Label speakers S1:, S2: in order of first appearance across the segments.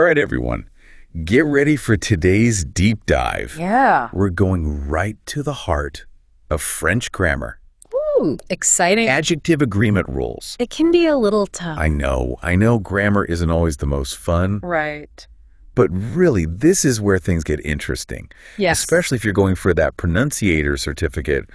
S1: right, everyone. Get ready for today's deep dive.
S2: Yeah.
S1: We're going right to the heart of French grammar.
S2: Ooh, exciting.
S1: Adjective agreement rules.
S2: It can be a little tough.
S1: I know grammar isn't always the most fun.
S2: Right.
S1: But really, this is where things get interesting.
S2: Yes.
S1: Especially if you're going for that pronunciator certificate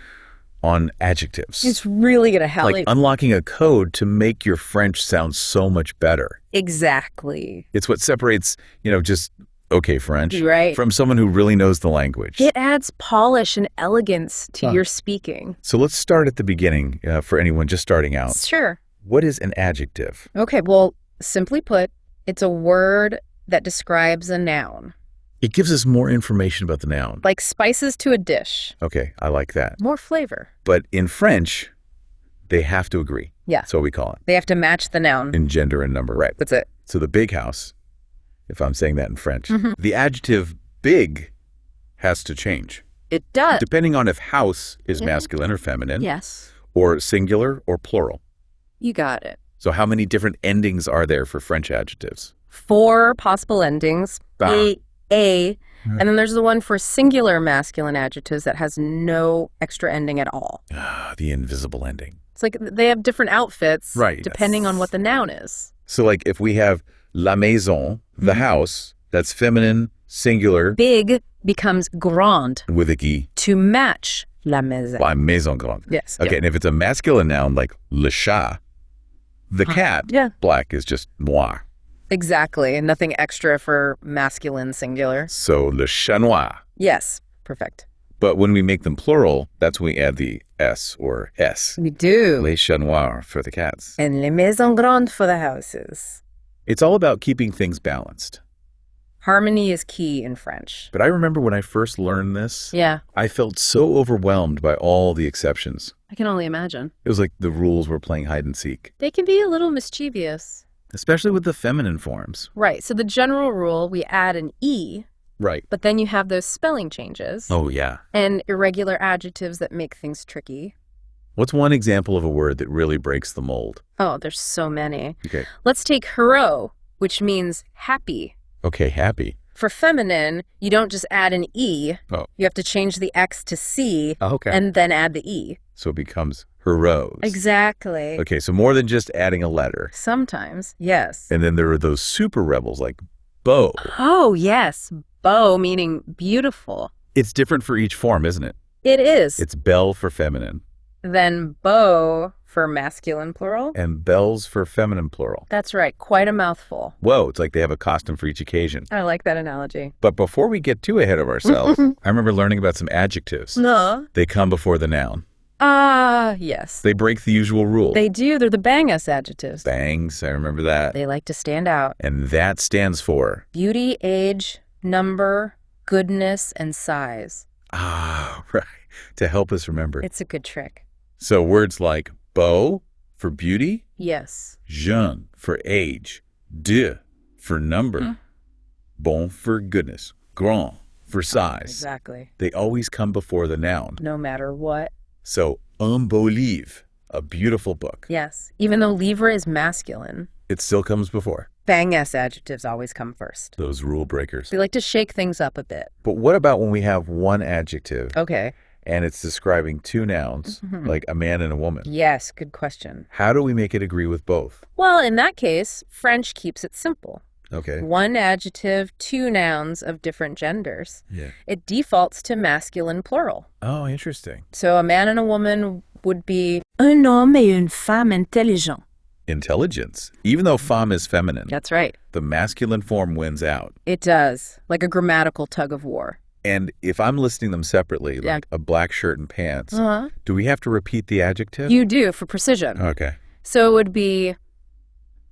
S1: on adjectives.
S2: It's really going to help.
S1: Like unlocking a code to make your French sound so much better.
S2: Exactly.
S1: It's what separates, just okay French
S2: Right.
S1: from someone who really knows the language.
S2: It adds polish and elegance to your speaking.
S1: So let's start at the beginning for anyone just starting out.
S2: Sure.
S1: What is an adjective?
S2: Okay, well, simply put, it's a word that describes a noun.
S1: It gives us more information about the noun.
S2: Like spices to a dish.
S1: Okay, I like that.
S2: More flavor.
S1: But in French, they have to agree.
S2: Yeah.
S1: That's what we call it.
S2: They have to match the noun.
S1: In gender and number. Right.
S2: That's it.
S1: So the big house, if I'm saying that in French,
S2: Mhm.
S1: the adjective big has to change.
S2: It does.
S1: Depending on if house is masculine or feminine,
S2: Yes.
S1: or singular or plural.
S2: You got it.
S1: So how many different endings are there for French adjectives?
S2: 4 possible endings.
S1: Ah.
S2: A. And then there's the one for singular masculine adjectives that has no extra ending at all.
S1: The invisible ending.
S2: It's like they have different outfits
S1: Right.
S2: depending on what the noun is.
S1: So like if we have la maison, the house, that's feminine, singular,
S2: Big becomes grande
S1: with a guy.
S2: to match la maison.
S1: La maison grande.
S2: Yes.
S1: Okay, and if it's a masculine noun like le chat, the cat,
S2: Yeah.
S1: black is just noir.
S2: Exactly. And nothing extra for masculine singular.
S1: So le chat noir.
S2: Yes. Perfect.
S1: But when we make them plural, that's when we add the S or S.
S2: We do.
S1: Les chats noirs for the cats.
S2: And les maisons grandes for the houses.
S1: It's all about keeping things balanced.
S2: Harmony is key in French.
S1: But I remember when I first learned this,
S2: Yeah.
S1: I felt so overwhelmed by all the exceptions.
S2: I can only imagine.
S1: It was like the rules were playing hide and seek,
S2: They can be a little mischievous.
S1: especially with the feminine forms.
S2: Right. So the general rule, we add an E,
S1: Right.
S2: but then you have those spelling changes
S1: Oh, yeah.
S2: and irregular adjectives that make things tricky.
S1: What's one example of a word that really breaks the mold?
S2: Oh, there's so many.
S1: Okay.
S2: Let's take heureux, which means happy.
S1: Okay, happy.
S2: For feminine, you don't just add an E.
S1: Oh.
S2: You have to change the X to C
S1: Okay.
S2: and then add the E.
S1: So it becomes heroes.
S2: Exactly.
S1: Okay, so more than just adding a letter.
S2: Sometimes, yes.
S1: And then there are those super rebels like beau.
S2: Oh, yes. Beau, meaning beautiful.
S1: It's different for each form, isn't it?
S2: It is.
S1: It's belle for feminine
S2: Then beau for masculine plural.
S1: and belles for feminine plural.
S2: That's right. Quite a mouthful.
S1: Whoa, it's like they have a costume for each occasion.
S2: I like that analogy.
S1: But before we get too ahead of ourselves, I remember learning about some adjectives.
S2: No.
S1: They come before the noun.
S2: Yes.
S1: They break the usual rule.
S2: They do. They're the bang-us adjectives.
S1: Bangs, I remember that.
S2: They like to stand out.
S1: And that stands for,
S2: Beauty, age, number, goodness, and size.
S1: right, to help us remember.
S2: It's a good trick.
S1: So words like beau for beauty,
S2: Yes.
S1: jeune for age, de for number, bon for goodness, grand for size.
S2: Exactly.
S1: They always come before the noun.
S2: No matter what.
S1: So un beau livre, a beautiful book,
S2: Yes. Even though livre is masculine,
S1: it still comes before.
S2: bang-us adjectives always come first.
S1: Those rule breakers.
S2: They like to shake things up a bit.
S1: But what about when we have one adjective
S2: Okay.
S1: and it's describing two nouns, like a man and a woman?
S2: Yes, good question.
S1: How do we make it agree with both?
S2: Well, in that case, French keeps it simple.
S1: Okay.
S2: One adjective, 2 nouns of different genders.
S1: Yeah.
S2: It defaults to masculine plural.
S1: Oh, interesting.
S2: So a man and a woman would be un homme et une femme intelligent.
S1: Intelligence. Even though femme is feminine,
S2: That's right.
S1: the masculine form wins out.
S2: It does, like a grammatical tug of war.
S1: And if I'm listing them separately,
S2: Yeah.
S1: like a black shirt and pants,
S2: Uh-huh.
S1: do we have to repeat the adjective?
S2: You do, for precision.
S1: Okay.
S2: So it would be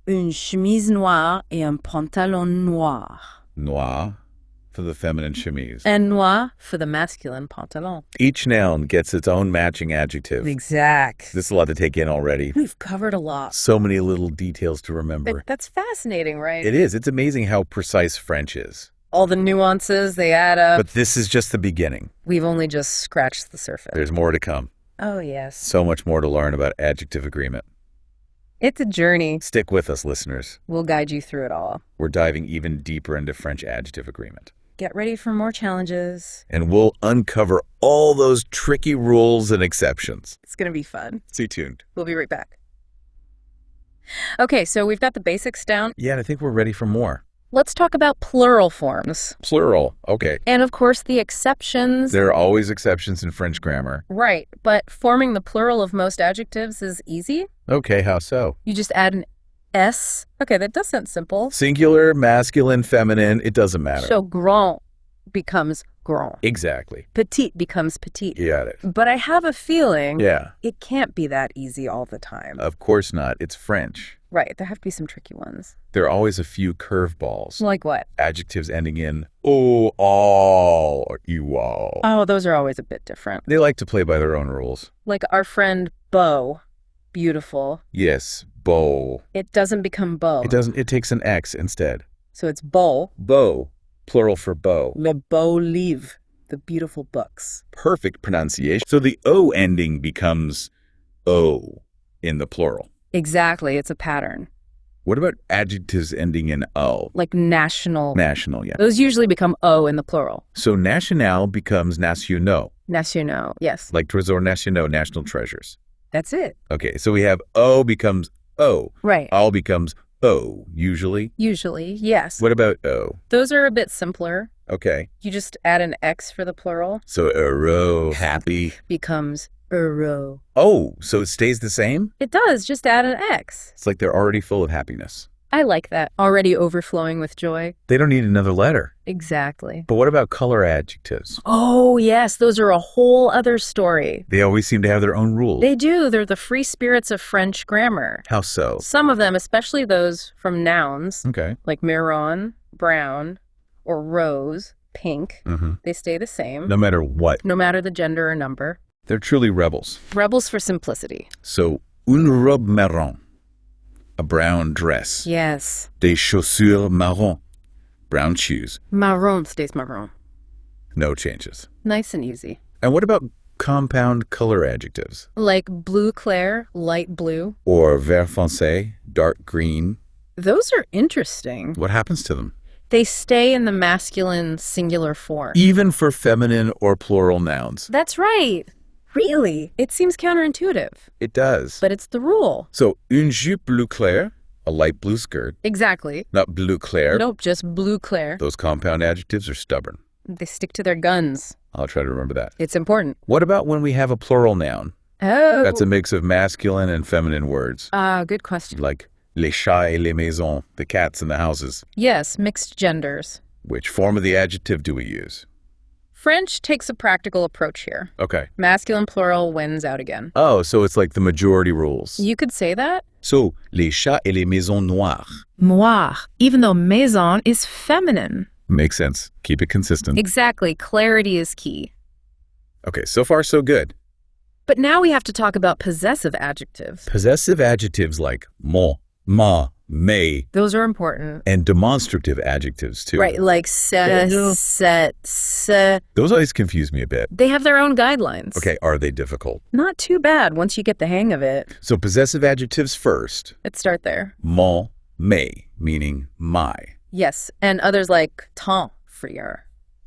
S2: une chemise noire et un pantalon noir.
S1: Noir for the feminine chemise.
S2: And noir for the masculine pantalon.
S1: Each noun gets its own matching adjective.
S2: Exact.
S1: This is a lot to take in already.
S2: We've covered a lot.
S1: So many little details to remember.
S2: That's fascinating, right?
S1: It is. It's amazing how precise French is.
S2: All the nuances, they add up.
S1: But this is just the beginning.
S2: We've only just scratched the surface.
S1: There's more to come.
S2: Oh, yes.
S1: So much more to learn about adjective agreement.
S2: It's a journey.
S1: Stick with us, listeners.
S2: We'll guide you through it all.
S1: We're diving even deeper into French adjective agreement.
S2: Get ready for more challenges.
S1: And we'll uncover all those tricky rules and exceptions.
S2: It's going to be fun.
S1: Stay tuned.
S2: We'll be right back. Okay, so we've got the basics down.
S1: Yeah, and I think we're ready for more.
S2: Let's talk about plural forms.
S1: Plural. Okay.
S2: And of course, the exceptions.
S1: There are always exceptions in French grammar.
S2: Right, but forming the plural of most adjectives is easy.
S1: Okay, how so?
S2: You just add an S. Okay, that does sound simple.
S1: Singular, masculine, feminine, it doesn't matter.
S2: So grand becomes grand.
S1: Exactly.
S2: Petite becomes petite.
S1: You got it.
S2: But I have a feeling
S1: Yeah.
S2: it can't be that easy all the time.
S1: Of course not. It's French.
S2: Right, there have to be some tricky ones.
S1: There are always a few curveballs.
S2: Like what?
S1: Adjectives ending in oh, all, or you all.
S2: Oh, those are always a bit different.
S1: They like to play by their own rules.
S2: Like our friend beau, beautiful.
S1: Yes, beau.
S2: It doesn't become beau.
S1: It doesn't. It takes an X instead.
S2: So it's beau.
S1: Beau, plural for beau.
S2: Le beau livre, the beautiful books.
S1: Perfect pronunciation. So the O ending becomes O in the plural.
S2: Exactly, it's a pattern.
S1: What about adjectives ending in O?
S2: Like national.
S1: National, yeah.
S2: Those usually become O in the plural.
S1: So national becomes nationaux,
S2: Nationaux, yes.
S1: like trésors nationaux, national treasures.
S2: That's it.
S1: Okay, so we have O becomes O.
S2: Right.
S1: All becomes O, usually.
S2: Usually, yes.
S1: What about O?
S2: Those are a bit simpler.
S1: Okay,
S2: You just add an X for the plural.
S1: so heureux, happy.
S2: Becomes heureux.
S1: Oh, so it stays the same?
S2: It does, just add an X.
S1: It's like they're already full of happiness.
S2: I like that. Already overflowing with joy.
S1: They don't need another letter.
S2: Exactly.
S1: But what about color adjectives?
S2: Oh, yes, those are a whole other story.
S1: They always seem to have their own rules.
S2: They do. They're the free spirits of French grammar.
S1: How so?
S2: Some of them, especially those from nouns,
S1: Okay.
S2: like marron, brown, or rose, pink,
S1: Mm-hmm.
S2: they stay the same,
S1: No matter what.
S2: no matter the gender or number.
S1: They're truly rebels.
S2: Rebels for simplicity.
S1: So, une robe marron, a brown dress.
S2: Yes.
S1: Des chaussures marron, brown shoes.
S2: Marron stays marron.
S1: No changes.
S2: Nice and easy.
S1: And what about compound color adjectives?
S2: Like blue clair, light blue.
S1: Or vert foncé, dark green?
S2: Those are interesting.
S1: What happens to them?
S2: They stay in the masculine singular form.
S1: Even for feminine or plural nouns.
S2: That's right. Really? It seems counterintuitive,
S1: It does.
S2: but it's the rule.
S1: So, une jupe bleu clair, a light blue skirt,
S2: Exactly.
S1: not bleu clair.
S2: Nope, just blue clair.
S1: Those compound adjectives are stubborn.
S2: They stick to their guns.
S1: I'll try to remember that.
S2: It's important.
S1: What about when we have a plural noun?
S2: Oh.
S1: That's a mix of masculine and feminine words,
S2: Good question.
S1: like les chats et les maisons, the cats and the houses.
S2: Yes, mixed genders.
S1: Which form of the adjective do we use?
S2: French takes a practical approach here.
S1: Okay.
S2: Masculine plural wins out again.
S1: Oh, so it's like the majority rules.
S2: You could say that.
S1: So, les chats et les maisons noires.
S2: Noir, even though maison is feminine.
S1: Makes sense. Keep it consistent.
S2: Exactly. Clarity is key.
S1: Okay, so far so good.
S2: But now we have to talk about possessive adjectives.
S1: Possessive adjectives like mon, ma, me,
S2: Those are important.
S1: and demonstrative adjectives too.
S2: Right, like se, set, se.
S1: Those always confuse me a bit.
S2: They have their own guidelines.
S1: Okay, are they difficult?
S2: Not too bad once you get the hang of it.
S1: So possessive adjectives first.
S2: Let's start there.
S1: Mon, me, meaning my.
S2: Yes, and others like ton for your.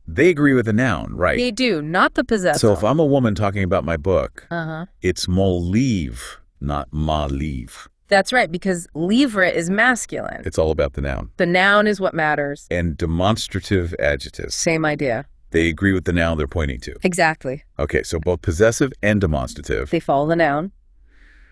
S1: They agree with the noun, right?
S2: They do, not the possessive.
S1: So if I'm a woman talking about my book,
S2: Uh-huh.
S1: it's mon livre, not ma livre.
S2: That's right, because livre is masculine.
S1: It's all about the noun.
S2: The noun is what matters.
S1: And demonstrative adjectives.
S2: Same idea.
S1: They agree with the noun they're pointing to.
S2: Exactly.
S1: Okay, so both possessive and demonstrative,
S2: They follow the noun.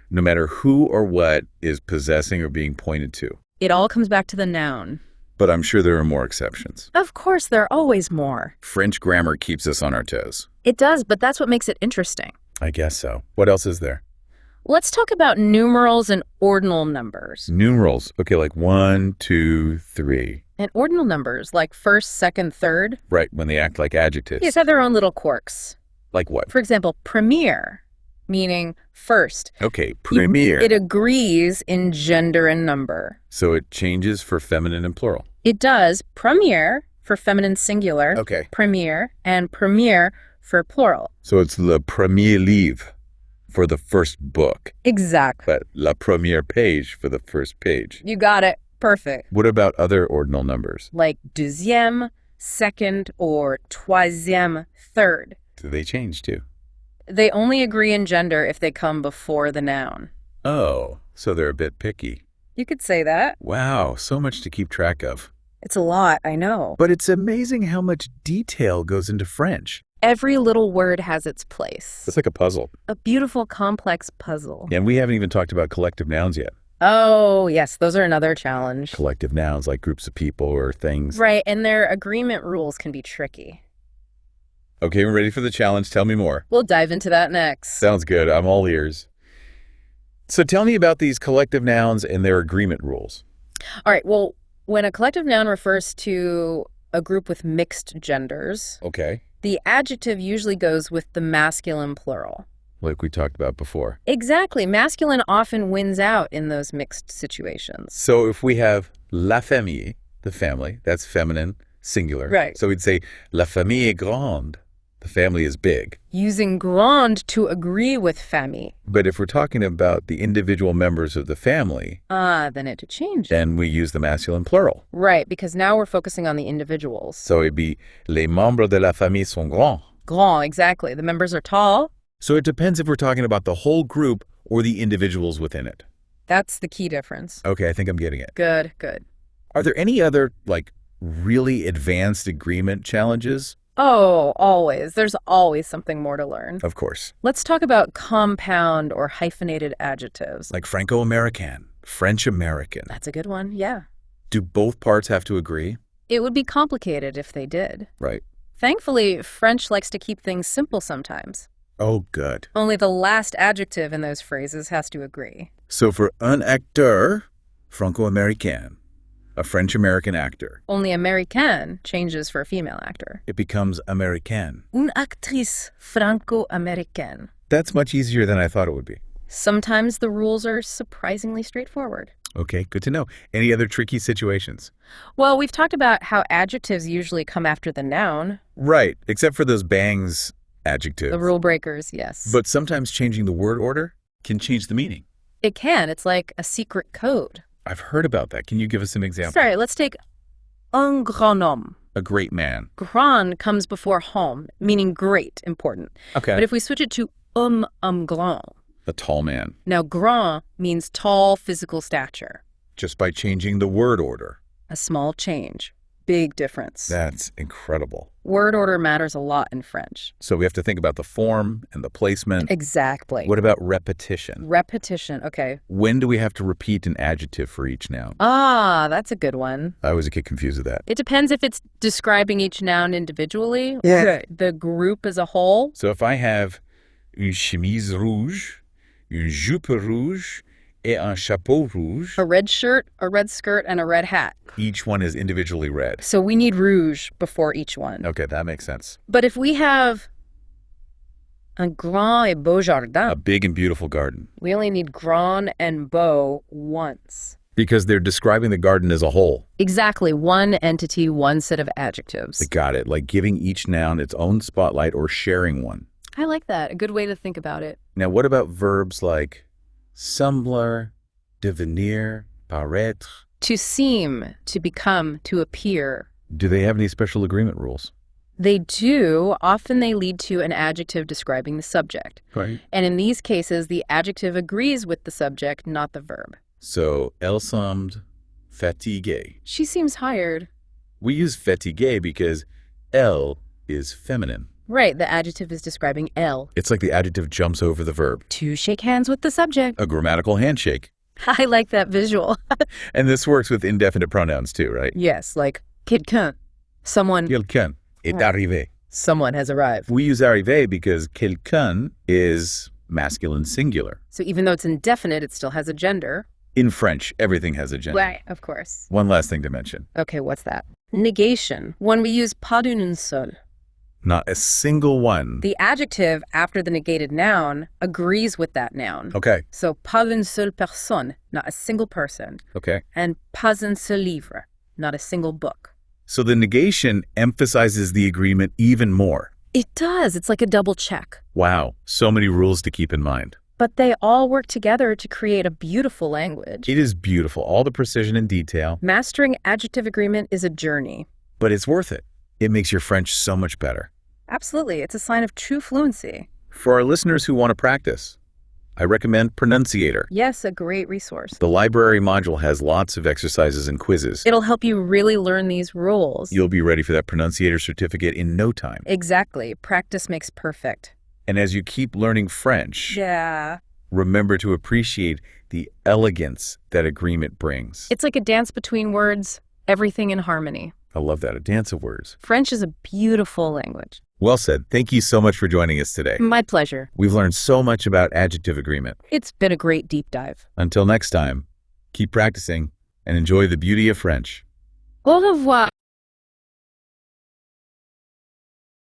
S1: no matter who or what is possessing or being pointed to.
S2: It all comes back to the noun.
S1: But I'm sure there are more exceptions.
S2: Of course, there are always more.
S1: French grammar keeps us on our toes.
S2: It does, but that's what makes it interesting.
S1: I guess so. What else is there?
S2: Let's talk about numerals and ordinal numbers.
S1: Numerals. Okay, like 1, 2, 3.
S2: And ordinal numbers, like first, second, third,
S1: Right, when they act like adjectives.
S2: these have their own little quirks.
S1: Like what?
S2: For example, premier, meaning first.
S1: Okay, premier.
S2: It agrees in gender and number.
S1: So it changes for feminine and plural.
S2: It does premier for feminine singular,
S1: Okay.
S2: premier, and premier for plural.
S1: So it's le premier livre. for the first book,
S2: Exactly.
S1: but la première page for the first page.
S2: You got it. Perfect.
S1: What about other ordinal numbers?
S2: Like deuxième, second, or troisième, third.
S1: Do they change too?
S2: They only agree in gender if they come before the noun.
S1: Oh, so they're a bit picky.
S2: You could say that.
S1: Wow, so much to keep track of.
S2: It's a lot, I know.
S1: But it's amazing how much detail goes into French.
S2: Every little word has its place.
S1: It's like a puzzle.
S2: A beautiful, complex puzzle.
S1: And we haven't even talked about collective nouns yet.
S2: Oh, yes, those are another challenge.
S1: Collective nouns like groups of people or things.
S2: Right, and their agreement rules can be tricky.
S1: Okay, we're ready for the challenge. Tell me more.
S2: We'll dive into that next.
S1: Sounds good. I'm all ears. So tell me about these collective nouns and their agreement rules.
S2: All right, well, when a collective noun refers to a group with mixed genders,
S1: Okay.
S2: the adjective usually goes with the masculine plural.
S1: Like we talked about before.
S2: Exactly. Masculine often wins out in those mixed situations.
S1: So if we have la famille, the family, that's feminine, singular.
S2: Right.
S1: So we'd say la famille est grande. The family is big.
S2: Using grande to agree with famille.
S1: But if we're talking about the individual members of the family,
S2: Then it changes.
S1: then we use the masculine plural.
S2: Right, because now we're focusing on the individuals.
S1: So it'd be les membres de la famille sont grands.
S2: Grand, exactly. The members are tall.
S1: So it depends if we're talking about the whole group or the individuals within it.
S2: That's the key difference.
S1: Okay, I think I'm getting it.
S2: Good, good.
S1: Are there any other, really advanced agreement challenges?
S2: Oh, always. There's always something more to learn.
S1: Of course.
S2: Let's talk about compound or hyphenated adjectives.
S1: Like Franco-American, French-American.
S2: That's a good one, yeah.
S1: Do both parts have to agree?
S2: It would be complicated if they did.
S1: Right.
S2: Thankfully, French likes to keep things simple sometimes.
S1: Oh, good.
S2: Only the last adjective in those phrases has to agree.
S1: So for un acteur, Franco-Americain, a French-American actor,
S2: Only Américaine changes for a female actor.
S1: it becomes Americaine.
S2: Une actrice franco-américaine.
S1: That's much easier than I thought it would be.
S2: Sometimes the rules are surprisingly straightforward.
S1: Okay, good to know. Any other tricky situations?
S2: Well, we've talked about how adjectives usually come after the noun.
S1: Right, except for those bangs adjectives.
S2: The rule breakers, yes.
S1: But sometimes changing the word order can change the meaning.
S2: It can. It's like a secret code.
S1: I've heard about that. Can you give us an example?
S2: Sorry, let's take un grand homme.
S1: A great man.
S2: Grand comes before homme, meaning great, important.
S1: Okay.
S2: But if we switch it to grand,
S1: A tall man.
S2: now grand means tall physical stature.
S1: Just by changing the word order.
S2: A small change. Big difference.
S1: That's incredible.
S2: Word order matters a lot in French.
S1: So we have to think about the form and the placement.
S2: Exactly.
S1: What about repetition?
S2: Repetition. Okay.
S1: When do we have to repeat an adjective for each noun?
S2: That's a good one.
S1: I always get confused with that.
S2: It depends if it's describing each noun individually
S1: Yeah.
S2: or the group as a whole.
S1: So if I have une chemise rouge, une jupe rouge, et un chapeau rouge,
S2: A red shirt, a red skirt, and a red hat.
S1: each one is individually read.
S2: So we need rouge before each one.
S1: Okay, that makes sense.
S2: But if we have un grand et beau
S1: A
S2: jardin,
S1: big and beautiful garden.
S2: we only need grand and beau once.
S1: Because they're describing the garden as a whole.
S2: Exactly. One entity, one set of adjectives.
S1: I got it. Like giving each noun its own spotlight or sharing one.
S2: I like that. A good way to think about it.
S1: Now, what about verbs like sembler, devenir, paraître?
S2: To seem, to become, to appear.
S1: Do they have any special agreement rules?
S2: They do. Often they lead to an adjective describing the subject.
S1: Right.
S2: And in these cases, the adjective agrees with the subject, not the verb.
S1: So, elle semble fatiguée.
S2: She seems tired.
S1: We use fatiguée because elle is feminine.
S2: Right, the adjective is describing elle.
S1: It's like the adjective jumps over the verb.
S2: To shake hands with the subject.
S1: A grammatical handshake.
S2: I like that visual.
S1: And this works with indefinite pronouns too, right?
S2: Yes, like quelqu'un. Someone.
S1: Quelqu'un est arrivé.
S2: Someone has arrived.
S1: We use arrivé because quelqu'un is masculine singular.
S2: So even though it's indefinite, it still has a gender.
S1: In French, everything has a gender.
S2: Right, of course.
S1: One last thing to mention.
S2: Okay, what's that? Negation. When we use pas d'une seule.
S1: Not a single one.
S2: The adjective after the negated noun agrees with that noun.
S1: Okay.
S2: So pas une seule personne, not a single person.
S1: Okay.
S2: And pas un seul livre, not a single book.
S1: So the negation emphasizes the agreement even more.
S2: It does. It's like a double check.
S1: Wow. So many rules to keep in mind.
S2: But they all work together to create a beautiful language.
S1: It is beautiful, all the precision and detail.
S2: Mastering adjective agreement is a journey.
S1: But it's worth it. It makes your French so much better.
S2: Absolutely. It's a sign of true fluency.
S1: For our listeners who want to practice, I recommend Pronunciator.
S2: Yes, a great resource.
S1: The library module has lots of exercises and quizzes.
S2: It'll help you really learn these rules.
S1: You'll be ready for that Pronunciator certificate in no time.
S2: Exactly. Practice makes perfect.
S1: And as you keep learning French,
S2: Yeah.
S1: remember to appreciate the elegance that agreement brings.
S2: It's like a dance between words, everything in harmony.
S1: I love that, a dance of words.
S2: French is a beautiful language.
S1: Well said. Thank you so much for joining us today.
S2: My pleasure.
S1: We've learned so much about adjective agreement.
S2: It's been a great deep dive.
S1: Until next time, keep practicing and enjoy the beauty of French.
S2: Au revoir.